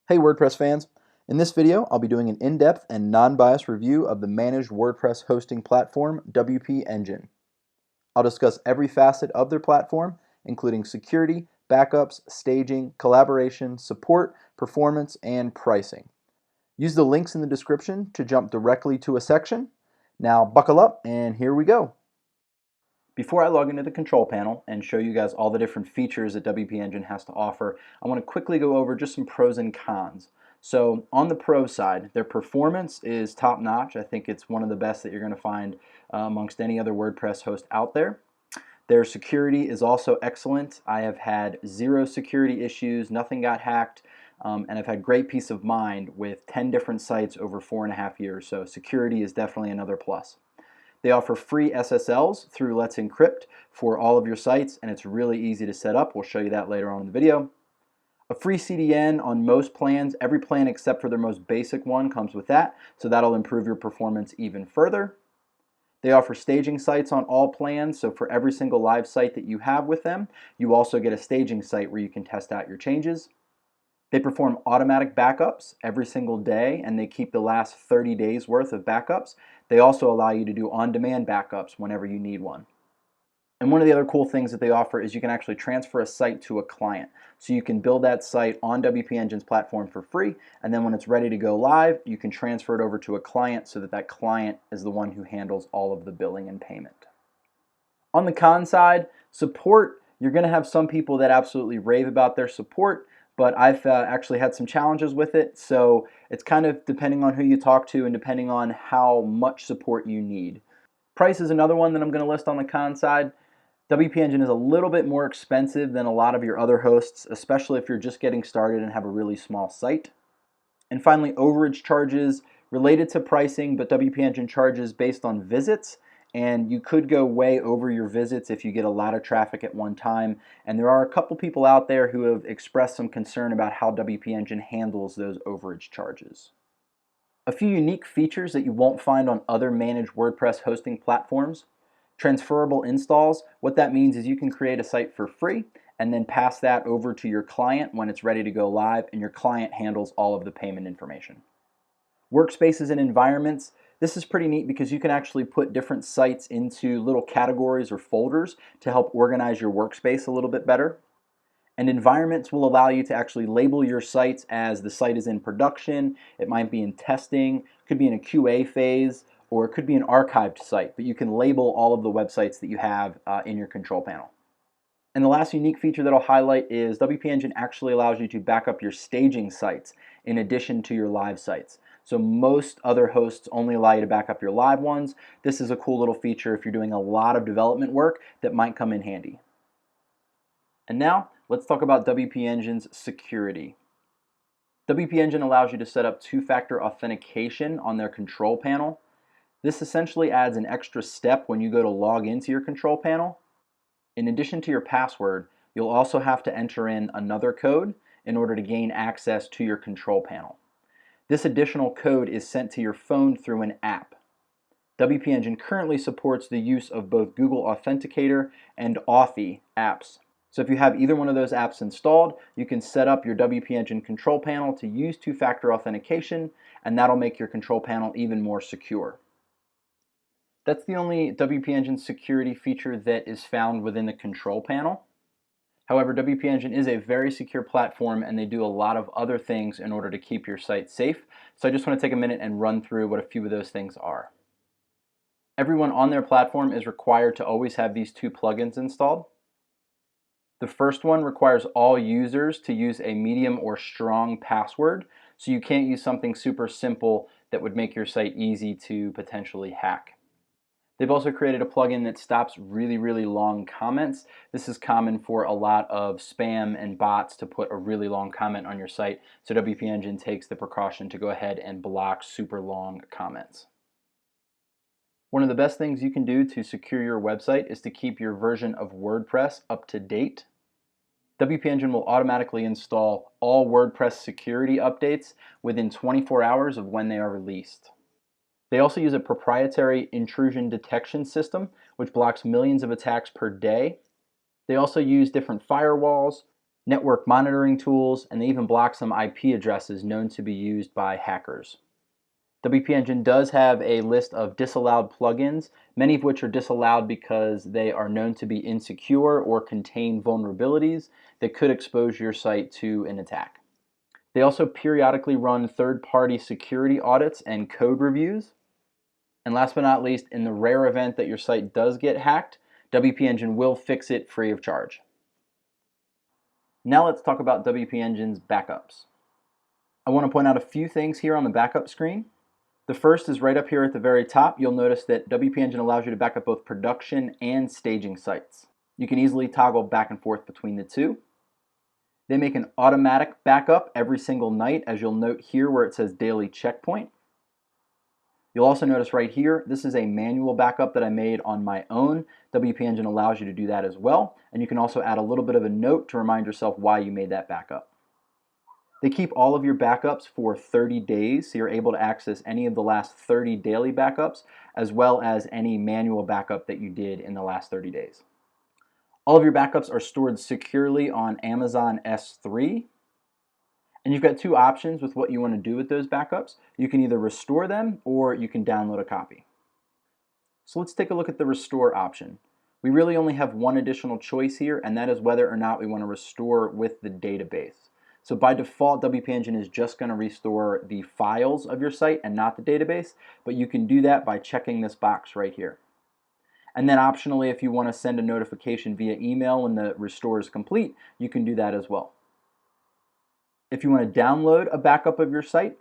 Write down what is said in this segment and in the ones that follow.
Hey WordPress fans! In this video, I'll be doing an in-depth and non-biased review of the managed WordPress hosting platform, WP Engine. I'll discuss every facet of their platform, including security, backups, staging, collaboration, support, performance, and pricing. Use the links in the description to jump directly to a section. Now buckle up and here we go. Before I log into the control panel and show you guys all the different features that WP Engine has to offer, I want to quickly go over just some pros and cons. So on the pro side, their performance is top notch. I think it's one of the best that you're going to find amongst any other WordPress host out there. Their security is also excellent. I have had zero security issues, nothing got hacked, and I've had great peace of mind with 10 different sites over 4.5 years. So security is definitely another plus. They offer free SSLs through Let's Encrypt for all of your sites, and it's really easy to set up. We'll show you that later on in the video. A free CDN on most plans. Every plan except for their most basic one comes with that, so that'll improve your performance even further. They offer staging sites on all plans, so for every single live site that you have with them, you also get a staging site where you can test out your changes. They perform automatic backups every single day, and they keep the last 30 days worth of backups. They also allow you to do on-demand backups whenever you need one. And one of the other cool things that they offer is you can actually transfer a site to a client. So you can build that site on WP Engine's platform for free, and then when it's ready to go live, you can transfer it over to a client so that that client is the one who handles all of the billing and payment. On the con side, support, you're going to have some people that absolutely rave about their support, but I've actually had some challenges with it, so it's kind of depending on who you talk to and depending on how much support you need. Price is another one that I'm going to list on the con side. WP Engine is a little bit more expensive than a lot of your other hosts, especially if you're just getting started and have a really small site. And finally, overage charges related to pricing, but WP Engine charges based on visits, and you could go way over your visits if you get a lot of traffic at one time. And there are a couple people out there who have expressed some concern about how WP Engine handles those overage charges. A few unique features that you won't find on other managed WordPress hosting platforms. Transferable installs. What that means is you can create a site for free and then pass that over to your client when it's ready to go live, and your client handles all of the payment information. Workspaces and environments. This is pretty neat because you can actually put different sites into little categories or folders to help organize your workspace a little bit better. And environments will allow you to actually label your sites as the site is in production, it might be in testing, could be in a QA phase, or it could be an archived site, but you can label all of the websites that you have in your control panel. And the last unique feature that I'll highlight is WP Engine actually allows you to back up your staging sites in addition to your live sites. So most other hosts only allow you to back up your live ones. This is a cool little feature if you're doing a lot of development work that might come in handy. And now let's talk about WP Engine's security. WP Engine allows you to set up two-factor authentication on their control panel. This essentially adds an extra step when you go to log into your control panel. In addition to your password, you'll also have to enter in another code in order to gain access to your control panel. This additional code is sent to your phone through an app. WP Engine currently supports the use of both Google Authenticator and Authy apps. So if you have either one of those apps installed, you can set up your WP Engine control panel to use two-factor authentication, and that'll make your control panel even more secure. That's the only WP Engine security feature that is found within the control panel. However, WP Engine is a very secure platform, and they do a lot of other things in order to keep your site safe. So I just want to take a minute and run through what a few of those things are. Everyone on their platform is required to always have these two plugins installed. The first one requires all users to use a medium or strong password, so you can't use something super simple that would make your site easy to potentially hack. They've also created a plugin that stops really long comments. This is common for a lot of spam and bots to put a really long comment on your site, so WP Engine takes the precaution to go ahead and block super long comments. One of the best things you can do to secure your website is to keep your version of WordPress up to date. WP Engine will automatically install all WordPress security updates within 24 hours of when they are released. They also use a proprietary intrusion detection system, which blocks millions of attacks per day. They also use different firewalls, network monitoring tools, and they even block some IP addresses known to be used by hackers. WP Engine does have a list of disallowed plugins, many of which are disallowed because they are known to be insecure or contain vulnerabilities that could expose your site to an attack. They also periodically run third-party security audits and code reviews. And last but not least, in the rare event that your site does get hacked, WP Engine will fix it free of charge. Now let's talk about WP Engine's backups. I want to point out a few things here on the backup screen. The first is right up here at the very top. You'll notice that WP Engine allows you to back up both production and staging sites. You can easily toggle back and forth between the two. They make an automatic backup every single night, as you'll note here where it says daily checkpoint. You'll also notice right here, this is a manual backup that I made on my own. WP Engine allows you to do that as well, and you can also add a little bit of a note to remind yourself why you made that backup. They keep all of your backups for 30 days, so you're able to access any of the last 30 daily backups, as well as any manual backup that you did in the last 30 days. All of your backups are stored securely on Amazon S3, and you've got two options with what you want to do with those backups. You can either restore them or you can download a copy. So let's take a look at the restore option. We really only have one additional choice here, and that is whether or not we want to restore with the database. So by default, WP Engine is just going to restore the files of your site and not the database, but you can do that by checking this box right here. And then optionally, if you want to send a notification via email when the restore is complete, you can do that as well. If you want to download a backup of your site,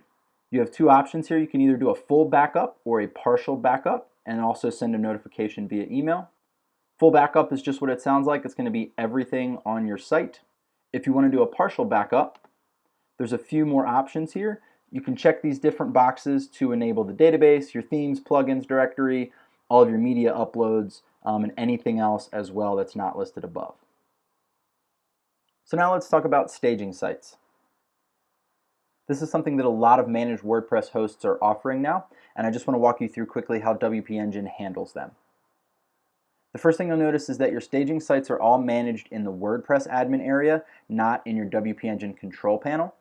you have two options here. You can either do a full backup or a partial backup and also send a notification via email. Full backup is just what it sounds like. It's going to be everything on your site. If you want to do a partial backup, there's a few more options here. You can check these different boxes to enable the database, your themes, plugins directory, all of your media uploads, and anything else as well that's not listed above. So now let's talk about staging sites. This is something that a lot of managed WordPress hosts are offering now, and I just want to walk you through quickly how WP Engine handles them. The first thing you'll notice is that your staging sites are all managed in the WordPress admin area, not in your WP Engine control panel.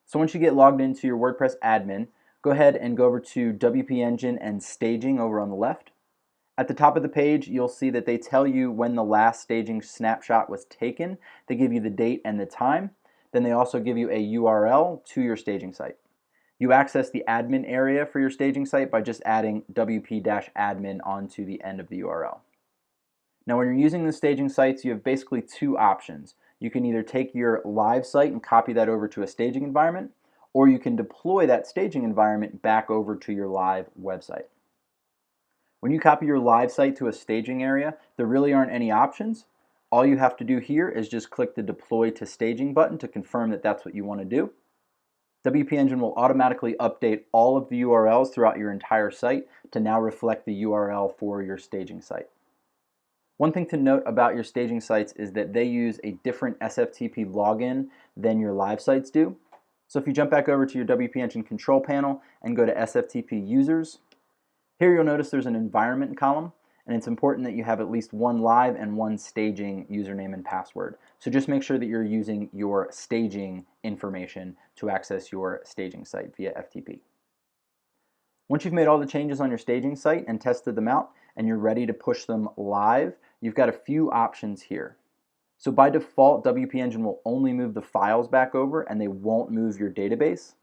So once you get logged into your WordPress admin, go ahead and go over to WP Engine and Staging over on the left. At the top of the page, you'll see that they tell you when the last staging snapshot was taken. They give you the date and the time. Then they also give you a URL to your staging site. You access the admin area for your staging site by just adding wp-admin onto the end of the URL. Now when you're using the staging sites, you have basically two options. You can either take your live site and copy that over to a staging environment, or you can deploy that staging environment back over to your live website. When you copy your live site to a staging area, there really aren't any options. All you have to do here is just click the Deploy to Staging button to confirm that that's what you want to do. WP Engine will automatically update all of the URLs throughout your entire site to now reflect the URL for your staging site. One thing to note about your staging sites is that they use a different SFTP login than your live sites do. So if you jump back over to your WP Engine control panel and go to SFTP users, here you'll notice there's an environment column, and it's important that you have at least one live and one staging username and password. So just make sure that you're using your staging information to access your staging site via FTP. Once you've made all the changes on your staging site and tested them out, and you're ready to push them live, you've got a few options here. So by default, WP Engine will only move the files back over and they won't move your database.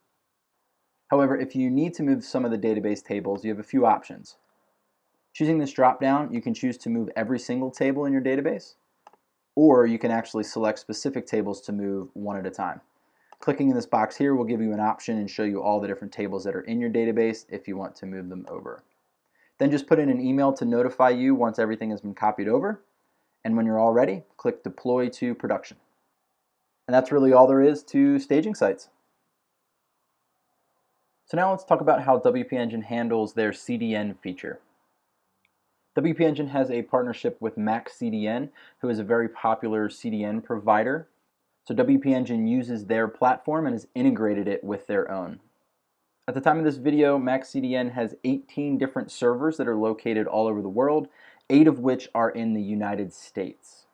However, if you need to move some of the database tables, you have a few options. Choosing this drop-down, you can choose to move every single table in your database, or you can actually select specific tables to move one at a time. Clicking in this box here will give you an option and show you all the different tables that are in your database if you want to move them over. Then just put in an email to notify you once everything has been copied over, and when you're all ready, click Deploy to Production. And that's really all there is to staging sites. So now let's talk about how WP Engine handles their CDN feature. WP Engine has a partnership with MaxCDN, who is a very popular CDN provider. So WP Engine uses their platform and has integrated it with their own. At the time of this video, MaxCDN has 18 different servers that are located all over the world, 8 of which are in the United States.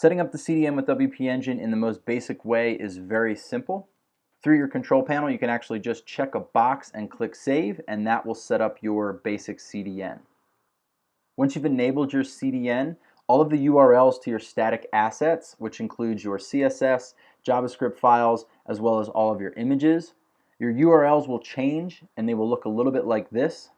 Setting up the CDN with WP Engine in the most basic way is very simple. Through your control panel, you can actually just check a box and click Save, and that will set up your basic CDN. Once you've enabled your CDN, all of the URLs to your static assets, which includes your CSS, JavaScript files, as well as all of your images, your URLs will change and they will look a little bit like this.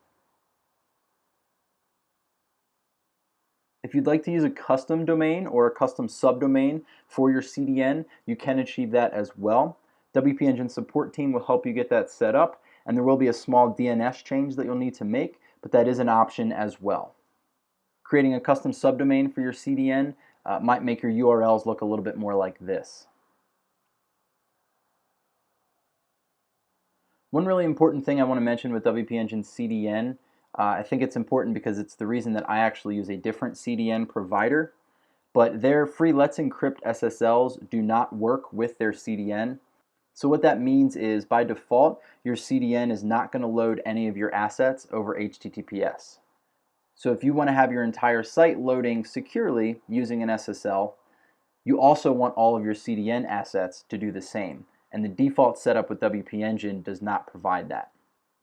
If you'd like to use a custom domain or a custom subdomain for your CDN, you can achieve that as well. WP Engine support team will help you get that set up, and there will be a small DNS change that you'll need to make, but that is an option as well. Creating a custom subdomain for your CDN might make your URLs look a little bit more like this. One really important thing I want to mention with WP Engine CDN, I think it's important because it's the reason that I actually use a different CDN provider, but their free Let's Encrypt SSLs do not work with their CDN. So what that means is, by default, your CDN is not going to load any of your assets over HTTPS. So if you want to have your entire site loading securely using an SSL, you also want all of your CDN assets to do the same. And the default setup with WP Engine does not provide that.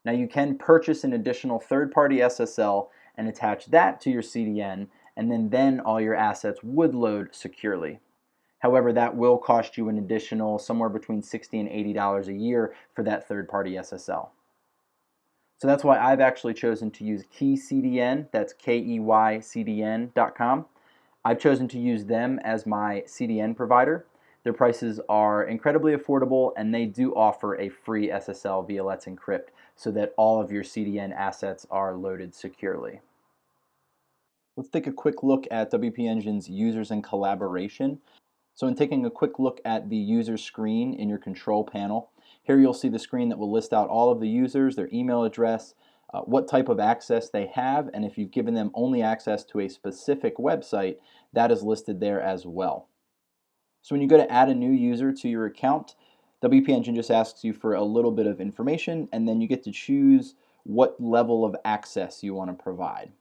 Now you can purchase an additional third-party SSL and attach that to your CDN, and then all your assets would load securely. However, that will cost you an additional somewhere between $60 and $80 a year for that third-party SSL. So that's why I've actually chosen to use KeyCDN, that's KEYCDN.com. I've chosen to use them as my CDN provider. Their prices are incredibly affordable, and they do offer a free SSL via Let's Encrypt so that all of your CDN assets are loaded securely. Let's take a quick look at WP Engine's users and collaboration. So in taking a quick look at the user screen in your control panel, here you'll see the screen that will list out all of the users, their email address, what type of access they have, and if you've given them only access to a specific website, that is listed there as well. So when you go to add a new user to your account, WP Engine just asks you for a little bit of information, and then you get to choose what level of access you want to provide.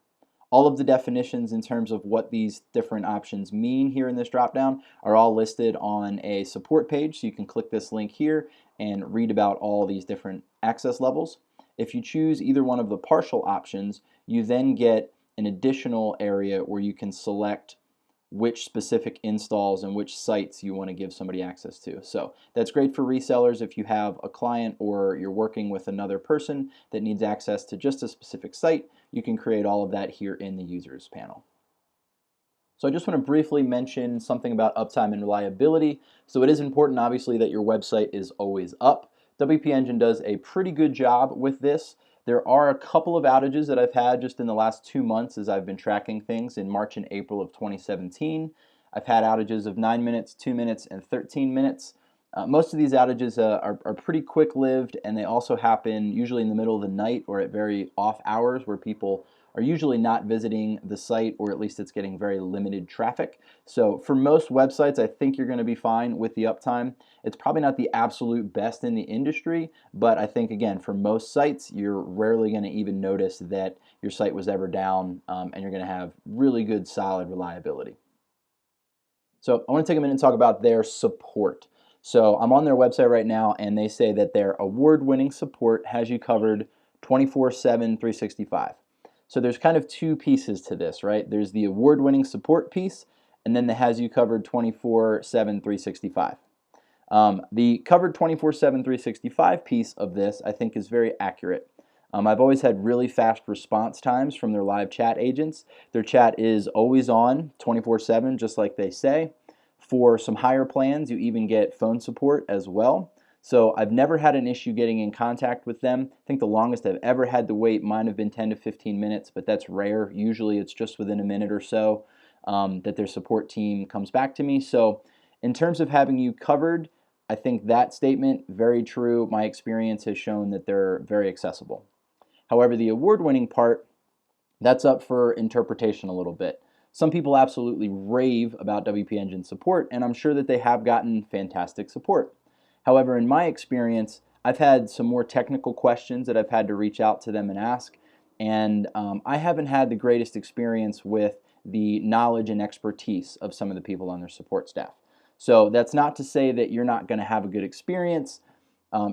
All of the definitions in terms of what these different options mean here in this dropdown are all listed on a support page, so you can click this link here and read about all these different access levels. If you choose either one of the partial options, you then get an additional area where you can select which specific installs and which sites you want to give somebody access to. So that's great for resellers if you have a client or you're working with another person that needs access to just a specific site. You can create all of that here in the users panel. So I just want to briefly mention something about uptime and reliability. So it is important, obviously, that your website is always up. WP Engine does a pretty good job with this. There are a couple of outages that I've had just in the last 2 months as I've been tracking things in March and April of 2017. I've had outages of 9 minutes, 2 minutes, and 13 minutes. Most of these outages are pretty quick-lived, and they also happen usually in the middle of the night or at very off hours where people are usually not visiting the site, or at least it's getting very limited traffic. So for most websites, I think you're going to be fine with the uptime. It's probably not the absolute best in the industry, but I think, again, for most sites, you're rarely going to even notice that your site was ever down, and you're going to have really good, solid reliability. So I want to take a minute and talk about their support. So I'm on their website right now, and they say that their award-winning support has you covered 24/7, 365. So there's kind of two pieces to this, right? There's the award-winning support piece, and then the has you covered 24/7, 365. The covered 24/7, 365 piece of this, I think, is very accurate. I've always had really fast response times from their live chat agents. Their chat is always on 24/7, just like they say. For some higher plans, you even get phone support as well. So I've never had an issue getting in contact with them. I think the longest I've ever had to wait might have been 10 to 15 minutes, but that's rare. Usually it's just within a minute or so that their support team comes back to me. So in terms of having you covered, I think that statement, very true. My experience has shown that they're very accessible. However, the award-winning part, that's up for interpretation a little bit. Some people absolutely rave about WP Engine support, and I'm sure that they have gotten fantastic support. However, in my experience, I've had some more technical questions that I've had to reach out to them and ask, and I haven't had the greatest experience with the knowledge and expertise of some of the people on their support staff. So that's not to say that you're not going to have a good experience.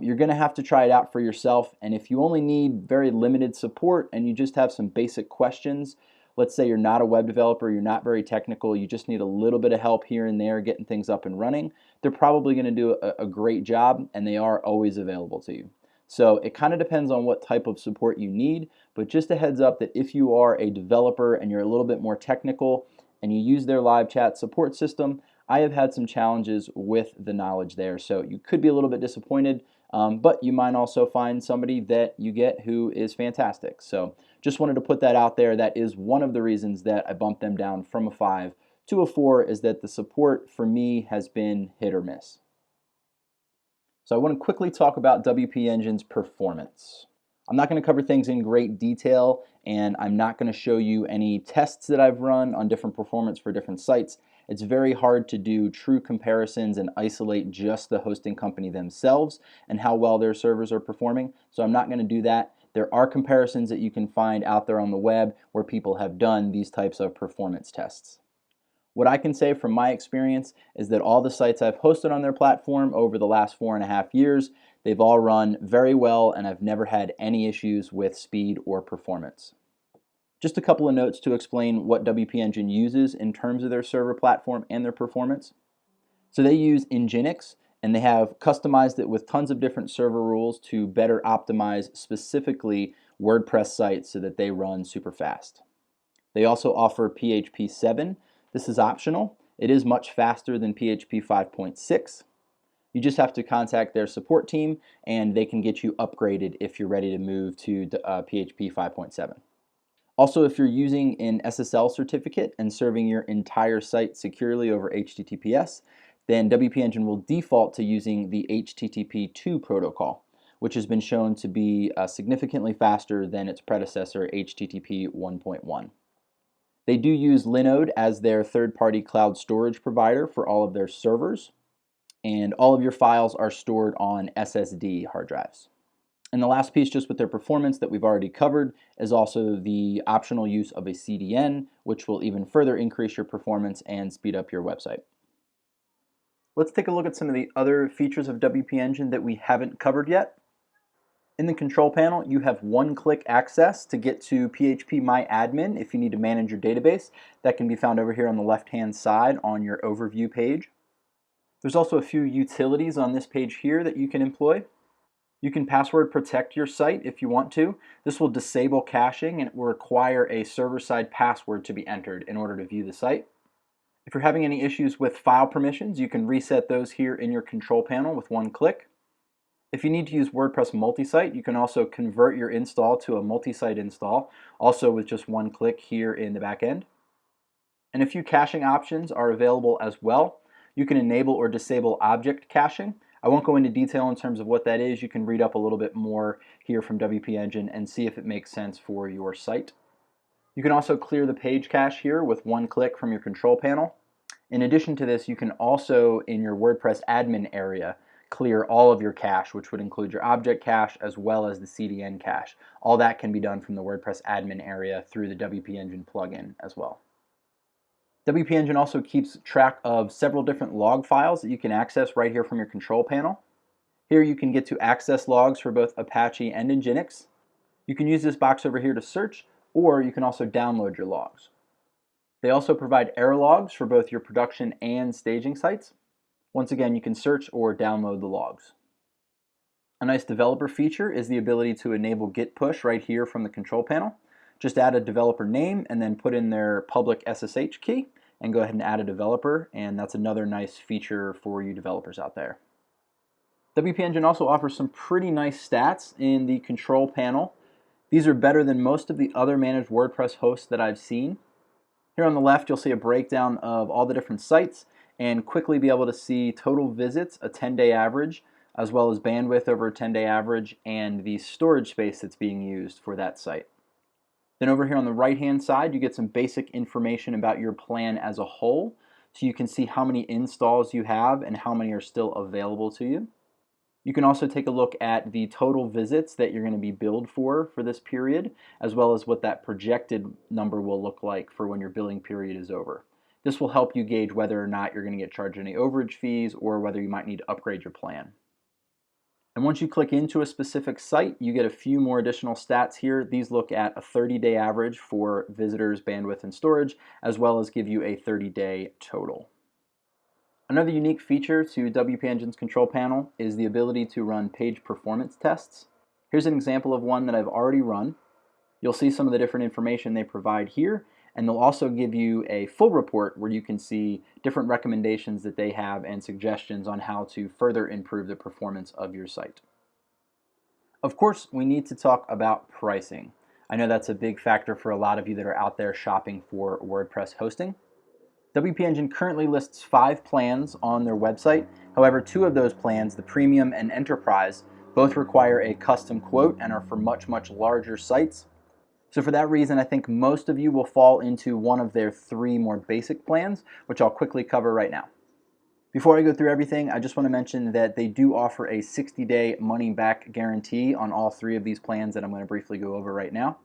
You're going to have to try it out for yourself, and if you only need very limited support and you just have some basic questions, let's say you're not a web developer, you're not very technical, you just need a little bit of help here and there getting things up and running, they're probably going to do a great job, and they are always available to you. So it kind of depends on what type of support you need, but just a heads up that if you are a developer and you're a little bit more technical and you use their live chat support system, I have had some challenges with the knowledge there. So you could be a little bit disappointed, but you might also find somebody that you get who is fantastic. So just wanted to put that out there. That is one of the reasons that I bumped them down from a 5 to a 4, is that the support for me has been hit or miss. So I want to quickly talk about WP Engine's performance. I'm not going to cover things in great detail, and I'm not going to show you any tests that I've run on different performance for different sites. It's very hard to do true comparisons and isolate just the hosting company themselves and how well their servers are performing, so I'm not going to do that. There are comparisons that you can find out there on the web where people have done these types of performance tests. What I can say from my experience is that all the sites I've hosted on their platform over the last 4.5 years, they've all run very well, and I've never had any issues with speed or performance. Just a couple of notes to explain what WP Engine uses in terms of their server platform and their performance. So they use Nginx, and they have customized it with tons of different server rules to better optimize specifically WordPress sites so that they run super fast. They also offer PHP 7. This is optional. It is much faster than PHP 5.6. You just have to contact their support team, and they can get you upgraded if you're ready to move to PHP 5.7. Also, if you're using an SSL certificate and serving your entire site securely over HTTPS, then WP Engine will default to using the HTTP2 protocol, which has been shown to be significantly faster than its predecessor, HTTP 1.1. They do use Linode as their third-party cloud storage provider for all of their servers, and all of your files are stored on SSD hard drives. And the last piece, just with their performance that we've already covered, is also the optional use of a CDN, which will even further increase your performance and speed up your website. Let's take a look at some of the other features of WP Engine that we haven't covered yet. In the control panel, you have one-click access to get to phpMyAdmin if you need to manage your database. That can be found over here on the left-hand side on your overview page. There's also a few utilities on this page here that you can employ. You can password protect your site if you want to. This will disable caching, and it will require a server-side password to be entered in order to view the site. If you're having any issues with file permissions, you can reset those here in your control panel with one click. If you need to use WordPress multi-site, you can also convert your install to a multi-site install, also with just one click here in the back end. And a few caching options are available as well. You can enable or disable object caching. I won't go into detail in terms of what that is. You can read up a little bit more here from WP Engine and see if it makes sense for your site. You can also clear the page cache here with one click from your control panel. In addition to this, you can also, in your WordPress admin area, clear all of your cache, which would include your object cache as well as the CDN cache. All that can be done from the WordPress admin area through the WP Engine plugin as well. WP Engine also keeps track of several different log files that you can access right here from your control panel. Here you can get to access logs for both Apache and Nginx. You can use this box over here to search, or you can also download your logs. They also provide error logs for both your production and staging sites. Once again, you can search or download the logs. A nice developer feature is the ability to enable Git push right here from the control panel. Just add a developer name and then put in their public SSH key and go ahead and add a developer, and that's another nice feature for you developers out there. WP Engine also offers some pretty nice stats in the control panel. These are better than most of the other managed WordPress hosts that I've seen. Here on the left, you'll see a breakdown of all the different sites and quickly be able to see total visits, a 10-day average, as well as bandwidth over a 10-day average, and the storage space that's being used for that site. Then over here on the right-hand side, you get some basic information about your plan as a whole, so you can see how many installs you have and how many are still available to you. You can also take a look at the total visits that you're going to be billed for this period, as well as what that projected number will look like for when your billing period is over. This will help you gauge whether or not you're going to get charged any overage fees or whether you might need to upgrade your plan. And once you click into a specific site, you get a few more additional stats here. These look at a 30-day average for visitors, bandwidth, and storage, as well as give you a 30-day total. Another unique feature to WP Engine's control panel is the ability to run page performance tests. Here's an example of one that I've already run. You'll see some of the different information they provide here, and they'll also give you a full report where you can see different recommendations that they have and suggestions on how to further improve the performance of your site. Of course, we need to talk about pricing. I know that's a big factor for a lot of you that are out there shopping for WordPress hosting. WP Engine currently lists 5 plans on their website. However, 2 of those plans, the Premium and Enterprise, both require a custom quote and are for much larger sites. So for that reason, I think most of you will fall into one of their 3 more basic plans, which I'll quickly cover right now. Before I go through everything, I just want to mention that they do offer a 60-day money-back guarantee on all 3 of these plans that I'm going to briefly go over right now.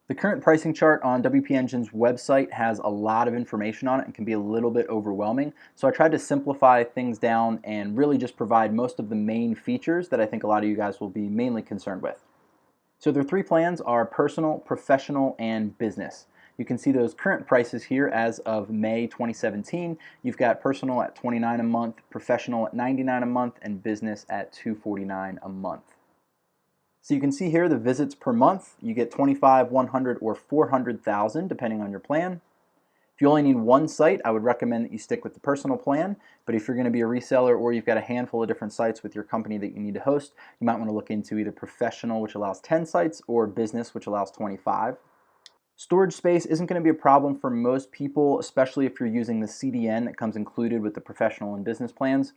The current pricing chart on WP Engine's website has a lot of information on it and can be a little bit overwhelming, so I tried to simplify things down and really just provide most of the main features that I think a lot of you guys will be mainly concerned with. So their 3 plans are Personal, Professional, and Business. You can see those current prices here as of May 2017. You've got Personal at $29 a month, Professional at $99 a month, and Business at $249 a month. So you can see here the visits per month. You get 25, 100, or 400,000 depending on your plan. If you only need one site, I would recommend that you stick with the Personal plan, but if you're going to be a reseller or you've got a handful of different sites with your company that you need to host, you might want to look into either Professional, which allows 10 sites, or Business, which allows 25. Storage space isn't going to be a problem for most people, especially if you're using the CDN that comes included with the Professional and Business plans.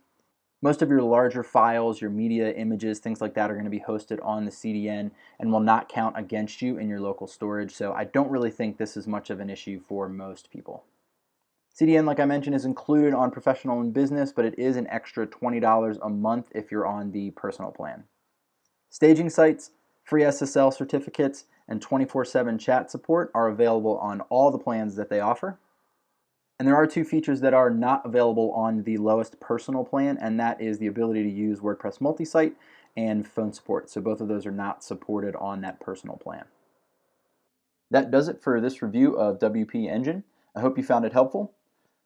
Most of your larger files, your media, images, things like that are going to be hosted on the CDN and will not count against you in your local storage, so I don't really think this is much of an issue for most people. CDN, like I mentioned, is included on Professional and Business, but it is an extra $20 a month if you're on the Personal plan. Staging sites, free SSL certificates, and 24/7 chat support are available on all the plans that they offer. And there are 2 features that are not available on the lowest Personal plan, and that is the ability to use WordPress multi-site and phone support. So both of those are not supported on that Personal plan. That does it for this review of WP Engine. I hope you found it helpful.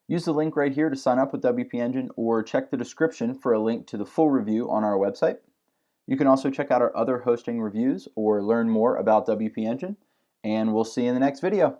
Use the link right here to sign up with WP Engine, or check the description for a link to the full review on our website. You can also check out our other hosting reviews or learn more about WP Engine, and we'll see you in the next video.